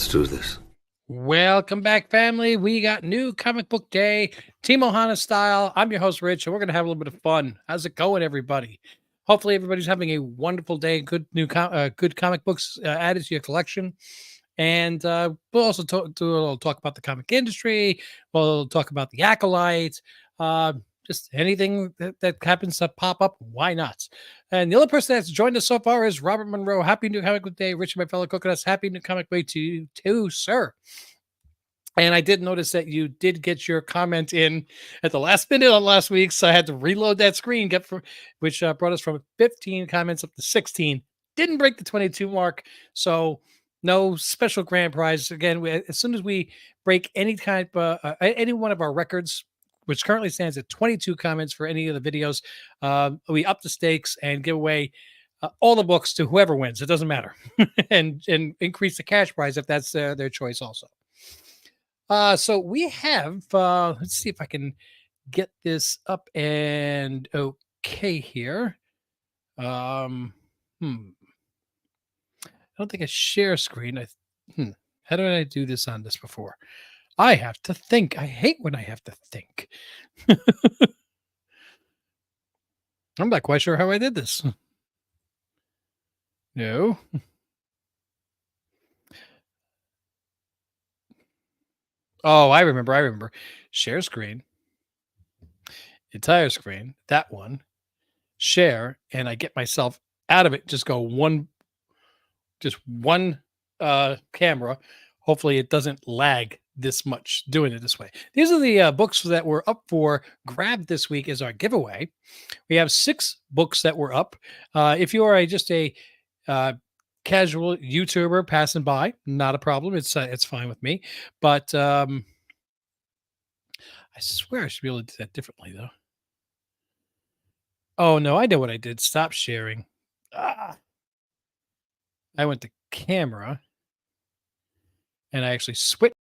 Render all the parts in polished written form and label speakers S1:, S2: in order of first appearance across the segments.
S1: Let's do this.
S2: Welcome back, family. We got new comic book day, Team Ohana style. I'm your host, Rich, and we're going to have a little bit of fun. How's it going, everybody? Hopefully, everybody's having a wonderful day. Good good comic books added to your collection. And we'll also do a little talk about the comic industry. We'll talk about the Acolyte. Uh, just anything that happens to pop up, why not? And the other person that's joined us so far is Robert Monroe. Happy New Comic Book Day. Rich, my fellow coconuts. Happy New Comic Day to you too, sir. And I did notice that you did get your comment in at the last minute on last week, so I had to reload that screen, which brought us from 15 comments up to 16. Didn't break the 22 mark, so no special grand prize. Again, as soon as we break any any one of our records, which currently stands at 22 comments for any of the videos, we up the stakes and give away all the books to whoever wins. It doesn't matter, and increase the cash prize if that's their choice also. So we have, let's see if I can get this up and okay here. I don't think I share screen. How did I do this on this before? I have to think. I hate when I have to think. I'm not quite sure how I did this. No. Oh, I remember. Share screen. Entire screen. That one. Share, and I get myself out of it. Just one camera. Hopefully it doesn't lag this much doing it this way. These are the books that were up for grab this week as our giveaway. We have 6 books that were up. If you are just a casual YouTuber passing by, not a problem. It's fine with me. But I swear I should be able to do that differently though. Oh no, I know what I did. Stop sharing. I went to camera and I actually switched.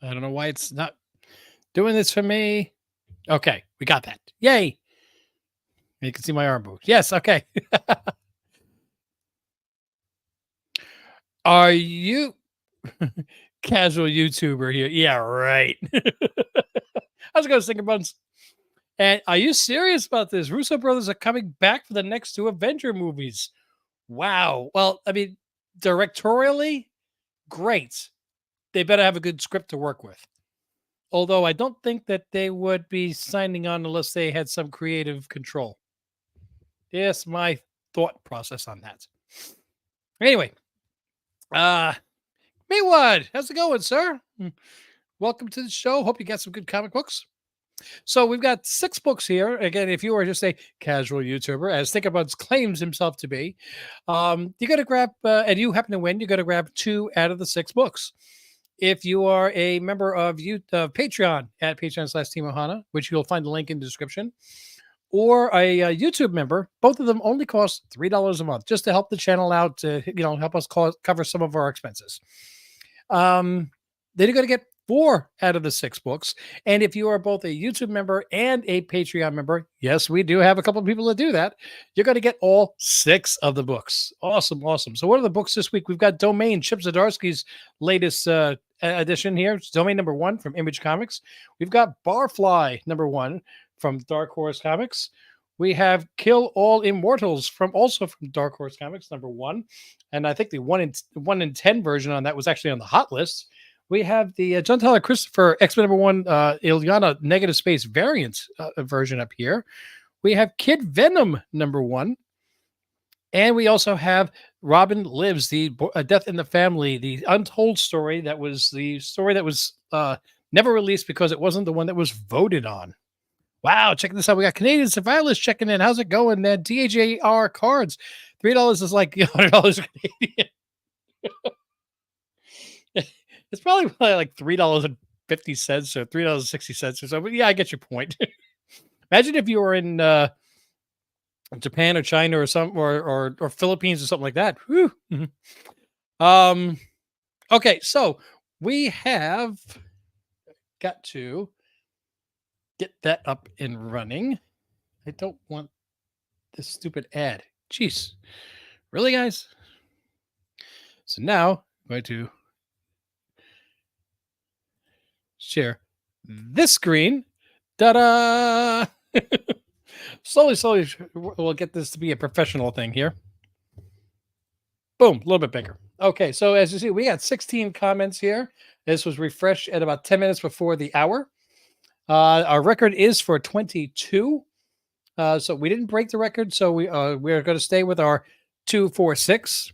S2: I don't know why it's not doing this for me. Okay, we got that. Yay. You can see my arm move. Yes, okay. Are you casual YouTuber here? Yeah, right. I was going to think about. And are you serious about this? Russo brothers are coming back for the next 2 Avenger movies. Wow. Well, I mean, directorially, great. They better have a good script to work with. Although I don't think that they would be signing on unless they had some creative control. Yes, my thought process on that. Anyway, Maywood, how's it going, sir? Welcome to the show. Hope you got some good comic books. So we've got 6 books here. Again, if you are just a casual YouTuber, as Thinkabuds claims himself to be, you got to grab, and you happen to win, you got to grab 2 out of the 6 books. If you are a member of Patreon at Patreon/Team Ohana, which you'll find the link in the description, or a YouTube member, both of them only cost $3 a month just to help the channel out, to help us cover some of our expenses. Then you're going to get 4 out of the 6 books. And if you are both a YouTube member and a Patreon member, yes, we do have a couple of people that do that, you're going to get all 6 of the books. Awesome. So what are the books this week? We've got Domain, Chip Zdarsky's latest edition here. It's Domain number 1 from Image Comics. We've got Barfly number 1 from Dark Horse Comics. We have Kill All Immortals also from Dark Horse Comics number 1. And I think the 1 in 10 version on that was actually on the hot list. We have the John Tyler Christopher X-Men number 1 Illyana Negative Space variant version up here. We have Kid Venom number 1. And we also have Robin Lives, the Death in the Family, the untold story that was never released because it wasn't the one that was voted on. Wow, check this out. We got Canadian Survivalists checking in. How's it going, man? DAJR cards. $3 is like $100 Canadian. It's probably like $3.50 or $3.60 or so. But yeah, I get your point. Imagine if you were in Japan or China or or Philippines or something like that. Whew. Um. Okay, so we have got to get that up and running. I don't want this stupid ad. Jeez, really, guys? So now I'm going to share this screen. Ta-da! Slowly, we'll get this to be a professional thing here. Boom, a little bit bigger. Okay, so as you see, we got 16 comments here. This was refreshed at about 10 minutes before the hour. Our record is for 22. So we didn't break the record, so we're going to stay with our 246.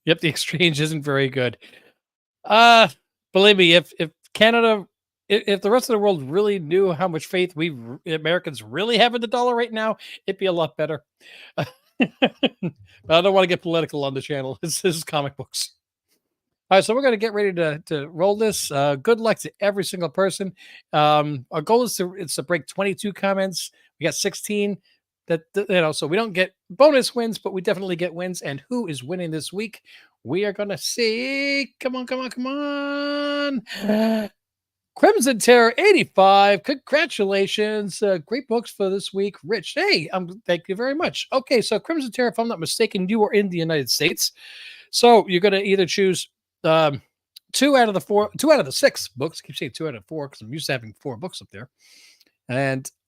S2: Yep, the exchange isn't very good. Believe me, if Canada, if the rest of the world really knew how much faith we Americans really have in the dollar right now, it'd be a lot better. But I don't want to get political on the channel. This is comic books. All right, so we're going to get ready to roll this. Good luck to every single person. Our goal is to break 22 comments. We got 16. So we don't get bonus wins, but we definitely get wins. And who is winning this week? We are going to see. Come on. Crimson Terror 85. Congratulations. Great books for this week. Rich, hey, thank you very much. Okay, so Crimson Terror, if I'm not mistaken, you are in the United States. So you're going to either choose 2 out of the 6 books. I keep saying 2 out of 4 because I'm used to having 4 books up there.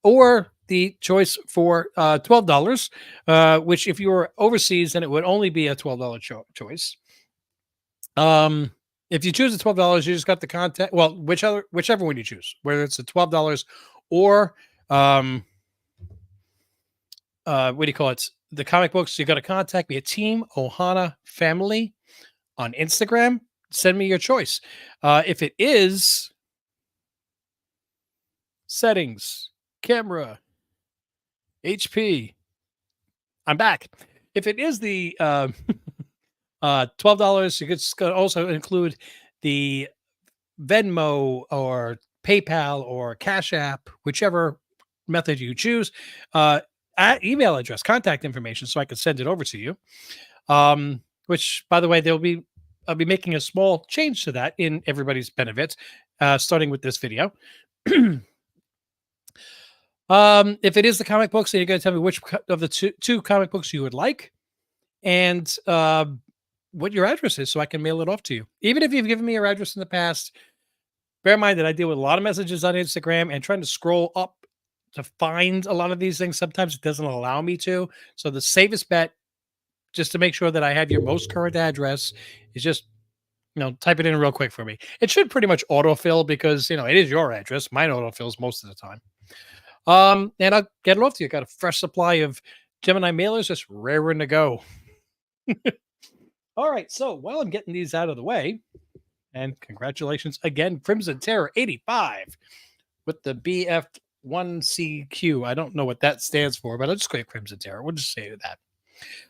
S2: Or the choice for $12, which if you were overseas, then it would only be a $12 choice. If you choose the $12, you just got the content. Well, whichever one you choose, whether it's the $12 or what do you call it? The comic books, you got to contact me at Team Ohana Family on Instagram. Send me your choice. If it is settings, camera, HP, I'm back. If it is the $12, you could also include the Venmo or PayPal or Cash App, whichever method you choose, email address, contact information, so I can send it over to you. Which, by the way, I'll be making a small change to that in everybody's benefit, starting with this video. If it is the comic books, then you're going to tell me which of the two comic books you would like, and what your address is, so I can mail it off to you. Even if you've given me your address in the past, bear in mind that I deal with a lot of messages on Instagram, and trying to scroll up to find a lot of these things, sometimes it doesn't allow me to. So the safest bet, just to make sure that I have your most current address, is just type it in real quick for me. It should pretty much autofill because it is your address. Mine autofills most of the time. And I'll get it off to you. Got a fresh supply of Gemini mailers, just raring to go. All right, so while I'm getting these out of the way, and congratulations again, Crimson Terror 85 with the BF1CQ. I don't know what that stands for, but I'll just go Crimson Terror. We'll just say that.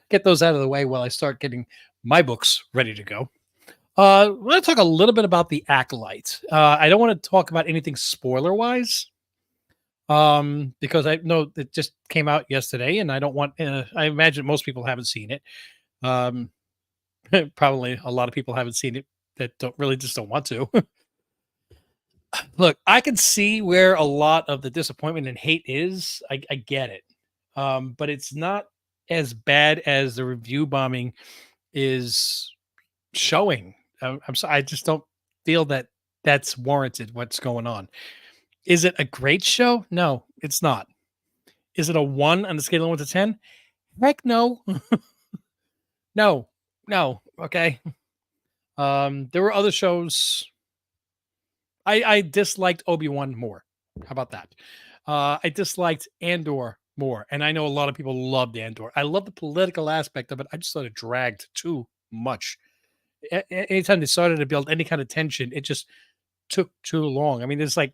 S2: Get those out of the way while I start getting my books ready to go. We're going to talk a little bit about the Acolyte. I don't want to talk about anything spoiler-wise, because I know it just came out yesterday, and I don't want. I imagine most people haven't seen it. Probably a lot of people haven't seen it that don't want to. Look, I can see where a lot of the disappointment and hate is. I get it, but it's not as bad as the review bombing is showing. I'm sorry, I just don't feel that that's warranted. What's going on? Is it a great show? No, it's not. Is it a 1 on the scale of 1 to 10? Heck no. No. Okay. There were other shows. I disliked Obi-Wan more. How about that? I disliked Andor more, and I know a lot of people loved Andor. I love the political aspect of it. I just thought it dragged too much. Anytime they started to build any kind of tension, it just took too long. I mean, there's like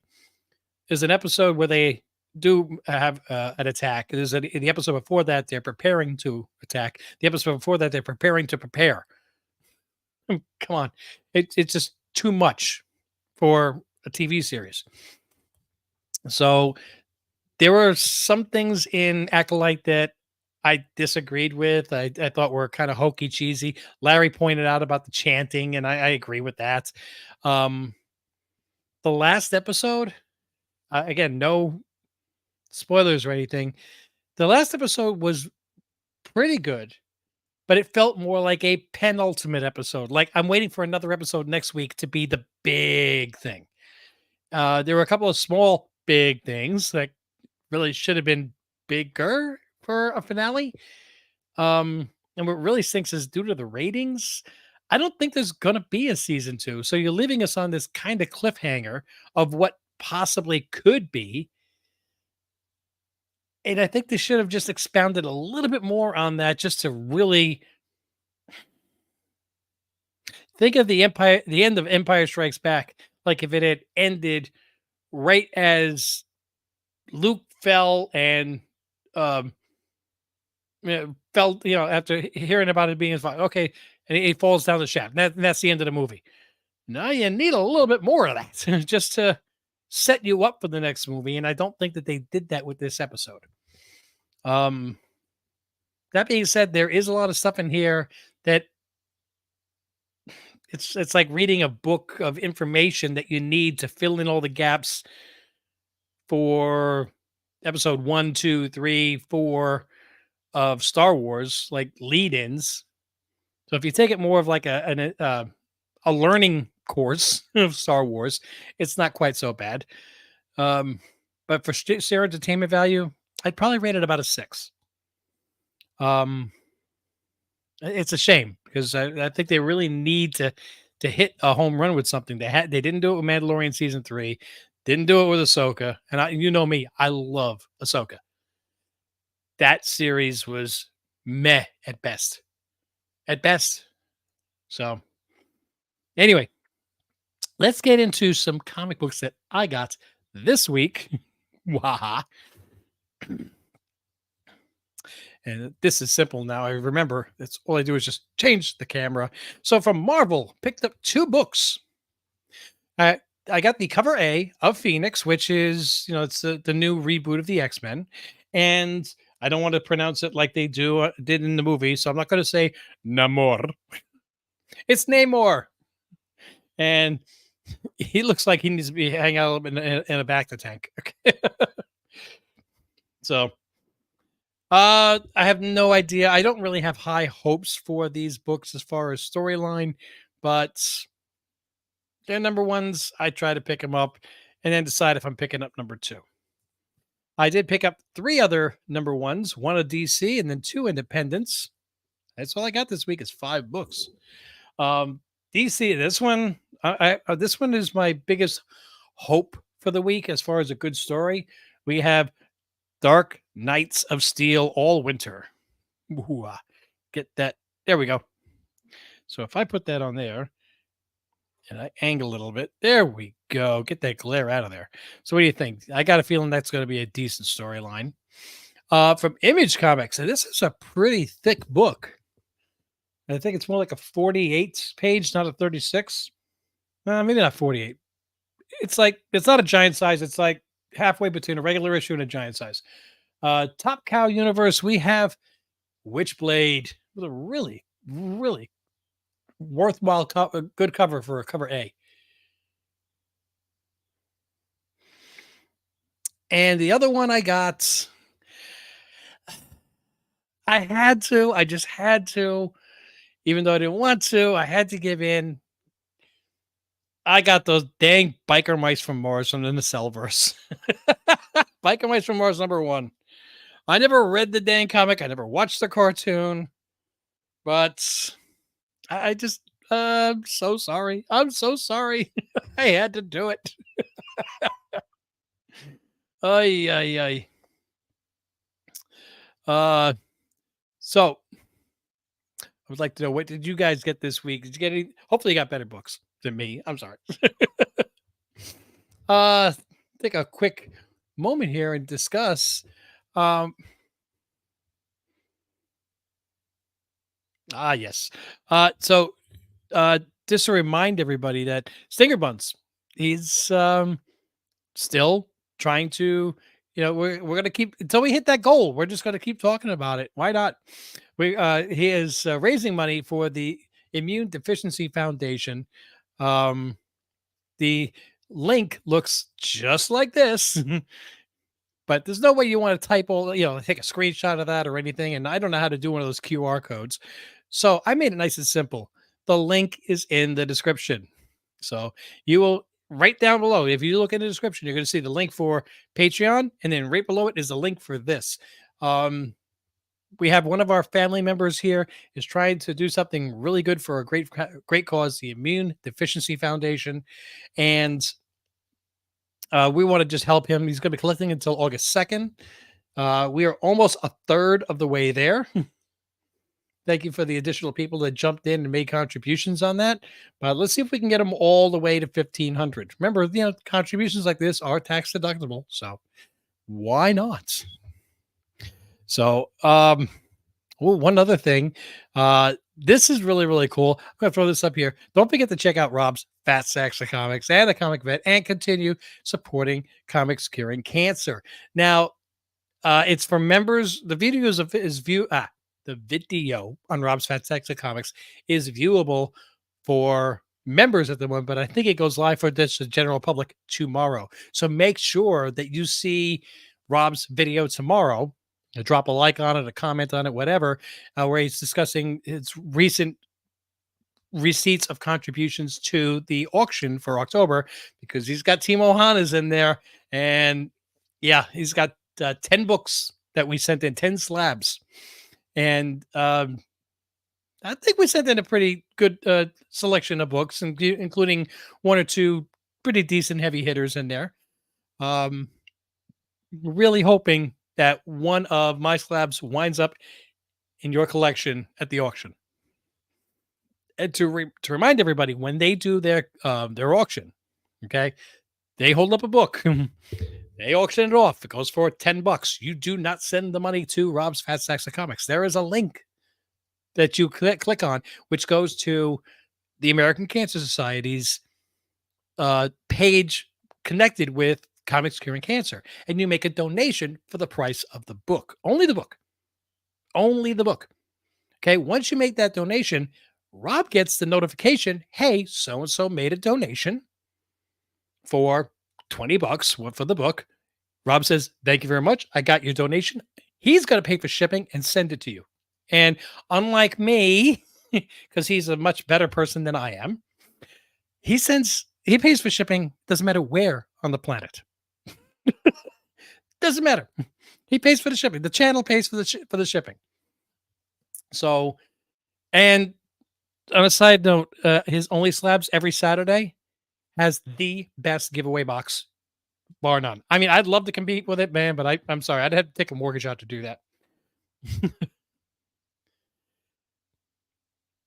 S2: There's an episode where they do have an attack. In the episode before that, they're preparing to attack. The episode before that, they're preparing to prepare. Come on. It's just too much for a TV series. So there were some things in Acolyte that I disagreed with. I thought were kind of hokey cheesy. Larry pointed out about the chanting, and I agree with that. Um, the last episode, again, no spoilers or anything. The last episode was pretty good, but it felt more like a penultimate episode. Like I'm waiting for another episode next week to be the big thing. There were a couple of small big things that really should have been bigger for a finale. And what really stinks is due to the ratings. I don't think there's going to be a season two. So you're leaving us on this kind of cliffhanger of what possibly could be. And I think they should have just expounded a little bit more on that just to really think of the end of Empire Strikes Back. Like if it had ended right as Luke fell and um fell, after hearing about it being his fault. Okay, and he falls down the shaft. That's the end of the movie. Now you need a little bit more of that just to set you up for the next movie. And I don't think that they did that with this episode. Um, that being said, there is a lot of stuff in here that it's like reading a book of information that you need to fill in all the gaps for episode 1, 2, 3, 4 of Star Wars, like lead-ins. So if you take it more of like a learning course of Star Wars, it's not quite so bad. But for sheer entertainment value, I'd probably rate it about a 6. Um, it's a shame because I think they really need to hit a home run with something. They didn't do it with Mandalorian season 3, didn't do it with Ahsoka, and you know me, I love Ahsoka. That series was meh at best. At best. So anyway, let's get into some comic books that I got this week. Waha. And this is simple now. I remember that's all I do is just change the camera. So from Marvel, picked up 2 books. I got the cover A of Phoenix, which is, it's the new reboot of the X-Men. And I don't want to pronounce it like they did in the movie, so I'm not going to say Namor. It's Namor. And he looks like he needs to be hanging out in a Bacta tank. Okay. So I have no idea. I don't really have high hopes for these books as far as storyline, but they're number ones. I try to pick them up and then decide if I'm picking up number 2. I did pick up 3 other number ones, 1 a DC and then 2 independents. That's all I got this week is 5 books. DC, this one is my biggest hope for the week as far as a good story. We have Dark Knights of Steel All Winter. Ooh, get that. There we go. So if I put that on there and I angle a little bit, there we go. Get that glare out of there. So what do you think? I got a feeling that's going to be a decent storyline. From Image Comics, and this is a pretty thick book. I think it's more like a 48 page, not a 36. Maybe not 48. It's not a giant size. It's like halfway between a regular issue and a giant size. Top Cow Universe, we have Witchblade with a really, really worthwhile good cover for a cover A. And the other one I got, I just had to, even though I didn't want to, I had to give in. I got those dang Biker Mice from Mars from the Nacellverse. Biker Mice from Mars #1. I never read the dang comic. I never watched the cartoon. But I just, I'm so sorry. I'm so sorry. I had to do it. Ay, ay, ay. So I would like to know, what did you guys get this week? Did you get any? Hopefully you got better books than me. I'm sorry. uh take a quick moment here and discuss. Um, yes. So uh, just to remind everybody that Stinger Buns, he's still trying to, we're gonna keep until we hit that goal. We're just gonna keep talking about it. Why not? He is raising money for the Immune Deficiency Foundation. Um, the link looks just like this. But there's no way you want to type all, take a screenshot of that or anything. And I don't know how to do one of those QR codes. So I made it nice and simple. The link is in the description. So you will right down below. If you look in the description, you're going to see the link for Patreon. And then right below it is the link for this. Um, we have one of our family members here is trying to do something really good for a great cause, the Immune Deficiency Foundation. And we want to just help him. He's going to be collecting until August 2nd. We are almost a third of the way there. Thank you for the additional people that jumped in and made contributions on that. But let's see if we can get them all the way to 1,500. Remember, contributions like this are tax deductible. So why not? So, one other thing. This is really, really cool. I'm going to throw this up here. Don't forget to check out Rob's Fat Sacks of Comics and the Comic Vet and continue supporting comics curing cancer. Now, it's for members. The videos of is view the video on Rob's Fat Sacks of Comics is viewable for members at the moment, but I think it goes live for the general public tomorrow. So make sure that you see Rob's video tomorrow. Drop a like on it, a comment on it, whatever, where he's discussing his recent receipts of contributions to the auction for October, because he's got Team Ohana's in there. And yeah, he's got 10 books that we sent in, 10 slabs. And I think we sent in a pretty good selection of books, including one or two pretty decent heavy hitters in there. Really hoping that one of my slabs winds up in your collection at the auction. And to remind everybody, when they do their auction, okay, they hold up a book, they auction it off. It goes for $10. You do not send the money to Rob's Fat Sacks of Comics. There is a link that you click on, which goes to the American Cancer Society's page connected with Comics Curing Cancer, and you make a donation for the price of the book. Only the book. Only the book. Okay. Once you make that donation, Rob gets the notification, hey, so-and-so made a donation for $20 for the book. Rob says, thank you very much. I got your donation. He's going to pay for shipping and send it to you. And unlike me, because he's a much better person than I am, he pays for shipping. Doesn't matter where on the planet. Doesn't matter. He pays for the shipping. The channel pays for the shipping. So, and on a side note, his Only Slabs every Saturday has the best giveaway box, bar none. I mean, I'd love to compete with it, man, but I'm sorry. I'd have to take a mortgage out to do that.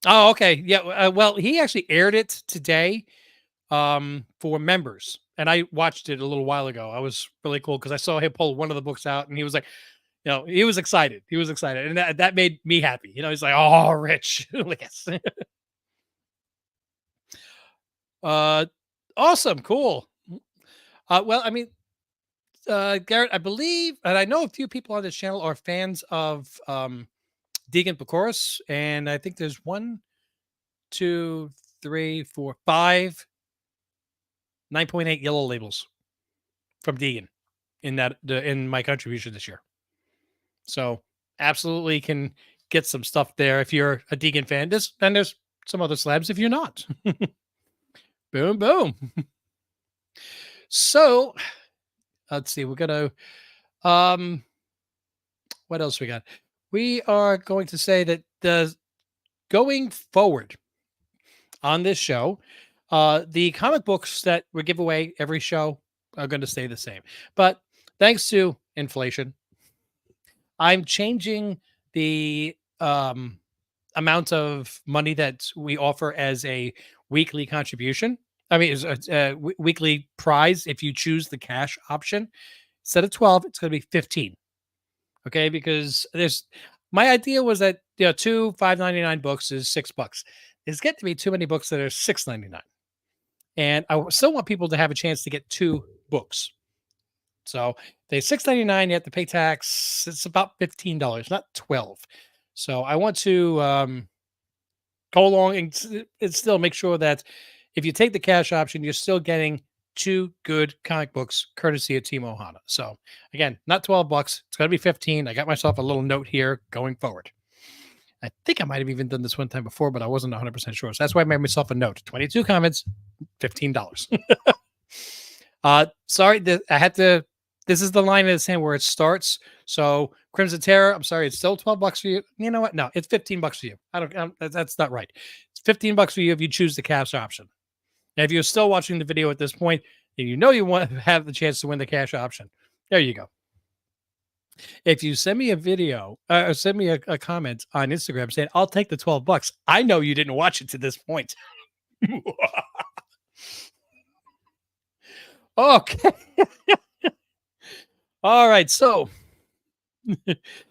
S2: Oh, okay. Yeah. Well, he actually aired it today for members, and I watched it a little while ago. I was really cool because I saw him pull one of the books out, and he was like, he was excited. He was excited, and that made me happy. He's like, "Oh, Rich, yes." Awesome, cool. Well, I mean, Garrett, I believe, and I know a few people on this channel are fans of Deegan Pecoris, and I think there's 1, 2, 3, 4, 5 9.8 yellow labels from Deegan in my contribution this year. So absolutely can get some stuff there if you're a Deegan fan. And there's some other slabs if you're not. Boom, boom. So let's see. We're gonna what else we got? We are going to say that going forward on this show, the comic books that we give away every show are going to stay the same. But thanks to inflation, I'm changing the amount of money that we offer as a weekly contribution. I mean, it's a weekly prize if you choose the cash option. Instead of 12, it's going to be 15. Okay, because there's my idea was that two 5.99 books is $6. There's getting to be too many books that are 6.99, and still want people to have a chance to get two books. So they 6.99, you have to pay tax. It's about $15, not 12. So I want to go along and still make sure that if you take the cash option, you're still getting two good comic books courtesy of Team Ohana. So again, not $12. It's going to be 15. I got myself a little note here going forward. I think I might have even done this one time before, but I wasn't 100% sure. So that's why I made myself a note. 22 comments, $15. Sorry, I had to. This is the line in the sand where it starts. So Crimson Terror, I'm sorry, it's still $12 for you. You know what? No, it's $15 for you. That's not right. It's $15 for you if you choose the cash option. And if you're still watching the video at this point, and you know you want to have the chance to win the cash option, there you go. If you send me a video or send me a comment on Instagram saying, I'll take the $12, I know you didn't watch it to this point. Okay. All right. So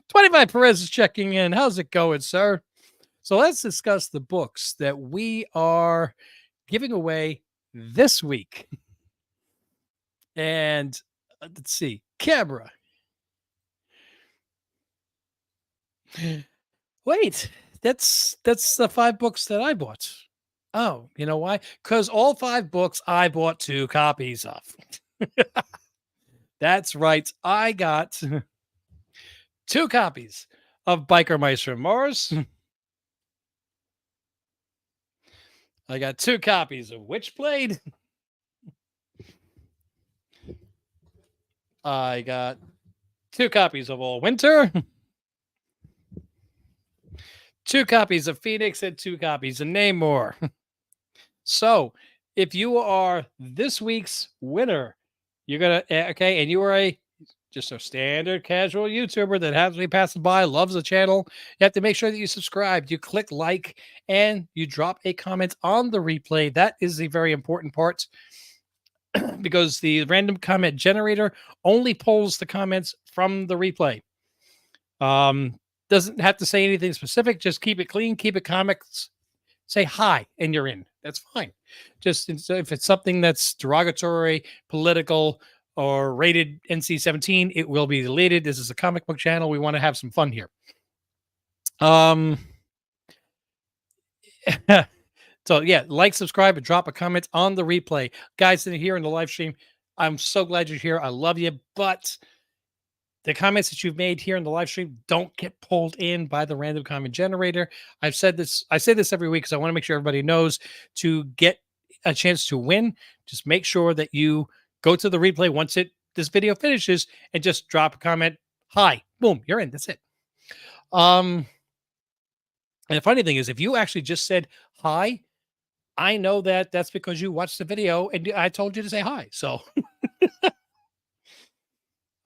S2: 25 Perez is checking in. How's it going, sir? So let's discuss the books that we are giving away this week. And let's see, camera. Wait, that's the 5 books that I bought. Oh, you know why? Because all 5 books I bought 2 copies of. That's right. I got 2 copies of Biker Mice from Mars. I got 2 copies of Witchblade. I got 2 copies of All Winter. 2 copies of Phoenix and 2 copies of Namor. So, if you are this week's winner, you're gonna okay, and you are just a standard casual YouTuber that happens to be passing by, loves the channel. You have to make sure that you subscribe, you click like, and you drop a comment on the replay. That is the very important part because the random comment generator only pulls the comments from the replay. Doesn't have to say anything specific. Just keep it clean, keep it comics. Say hi, and you're in. That's fine. Just if it's something that's derogatory, political, or rated NC-17, it will be deleted. This is a comic book channel. We want to have some fun here. So yeah, like, subscribe, and drop a comment on the replay. Guys that are here in the live stream, I'm so glad you're here. I love you, but the comments that you've made here in the live stream don't get pulled in by the random comment generator. I say this every week because I want to make sure everybody knows to get a chance to win. Just make sure that you go to the replay once this video finishes and just drop a comment. Hi, boom, you're in. That's it. And the funny thing is, if you actually just said hi, I know that that's because you watched the video and I told you to say hi. So,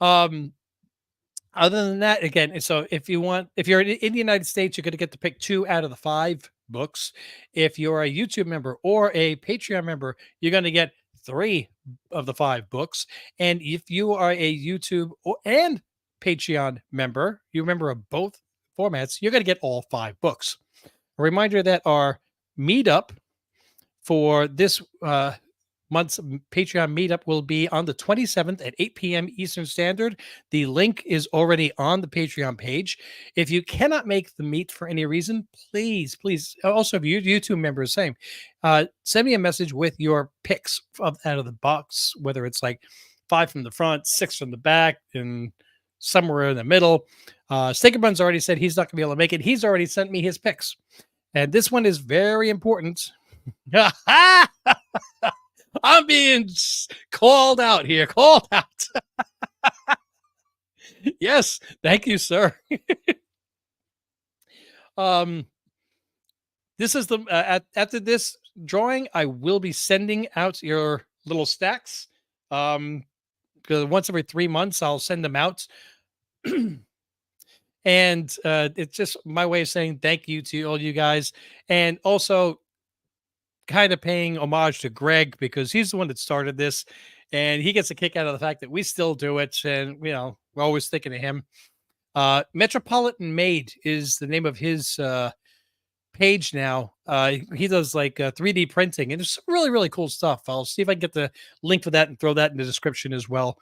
S2: other than that, again, so if you're in the United States, you're going to get to pick 2 out of the 5 books. If you're a YouTube member or a Patreon member, you're going to get 3 of the 5 books. And if you are a YouTube and Patreon member, you member of both formats, you're going to get all 5 books. A reminder that our meetup for this month's Patreon meetup will be on the 27th at 8 p.m. Eastern Standard. The link is already on the Patreon page. If you cannot make the meet for any reason, please, also if you YouTube members, same, send me a message with your picks out of the box, whether it's like 5 from the front, 6 from the back, and somewhere in the middle. Steaker Buns already said he's not going to be able to make it. He's already sent me his picks. And this one is very important. I'm being called out here. Called out. Yes, thank you, sir. This is the after this drawing, I will be sending out your little stacks. Because once every 3 months, I'll send them out. And it's just my way of saying thank you to all you guys. And also, kind of paying homage to Greg because he's the one that started this, and he gets a kick out of the fact that we still do it, and we're always thinking of him. Metropolitan Made is the name of his page now. He does like 3D printing, and there's some really really cool stuff. I'll see if I can get the link for that and throw that in the description as well.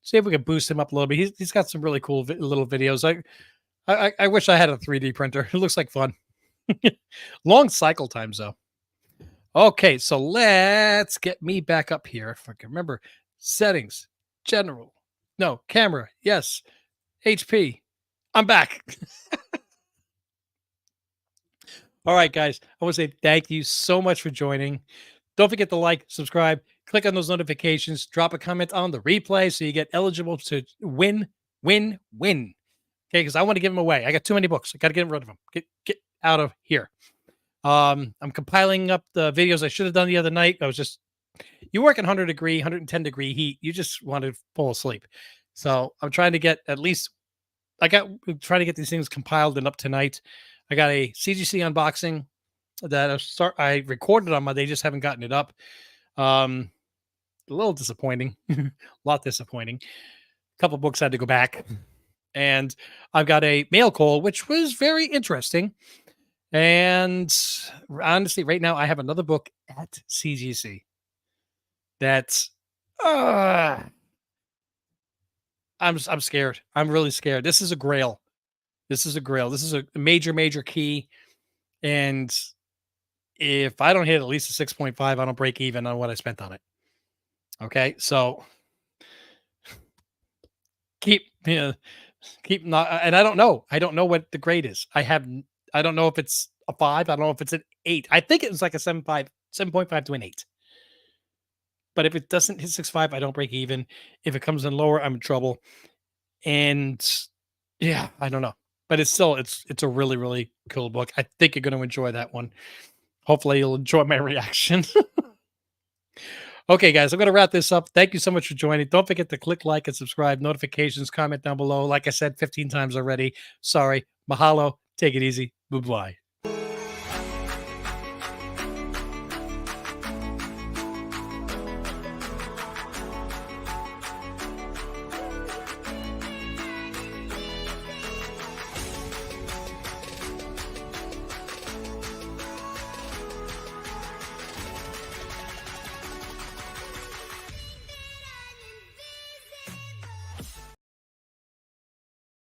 S2: See if we can boost him up a little bit. He's got some really cool little videos. I wish I had a 3D printer. It looks like fun. Long cycle times though. Okay, so let's get me back up here. If I can remember, settings, general, no, camera, yes, HP. I'm back. All right, guys, I want to say thank you so much for joining. Don't forget to like, subscribe, click on those notifications, drop a comment on the replay so you get eligible to win. Okay, because I want to give them away. I got too many books. I got to get rid of them. Get out of here. I'm compiling up the videos I should have done the other night. You work in 100-degree, 110-degree heat. You just want to fall asleep. So I'm trying to get trying to get these things compiled and up tonight. I got a CGC unboxing that I recorded on Monday, just haven't gotten it up. A little disappointing, a lot disappointing. A couple books had to go back, and I've got a mail call, which was very interesting. And honestly, right now I have another book at CGC that's I'm scared. I'm really scared. This is a grail. This is a grail. This is a major key. And if I don't hit at least a 6.5, I don't break even on what I spent on it. Okay. So keep not, and I don't know. I don't know what the grade is. I don't know if it's a 5. I don't know if it's an 8. I think it was like a 7.5 to an 8. But if it doesn't hit 6.5, I don't break even. If it comes in lower, I'm in trouble. And yeah, I don't know. But it's a really, really cool book. I think you're going to enjoy that one. Hopefully you'll enjoy my reaction. Okay, guys, I'm going to wrap this up. Thank you so much for joining. Don't forget to click like and subscribe, notifications, comment down below. Like I said 15 times already. Sorry. Mahalo. Take it easy. Bye-bye.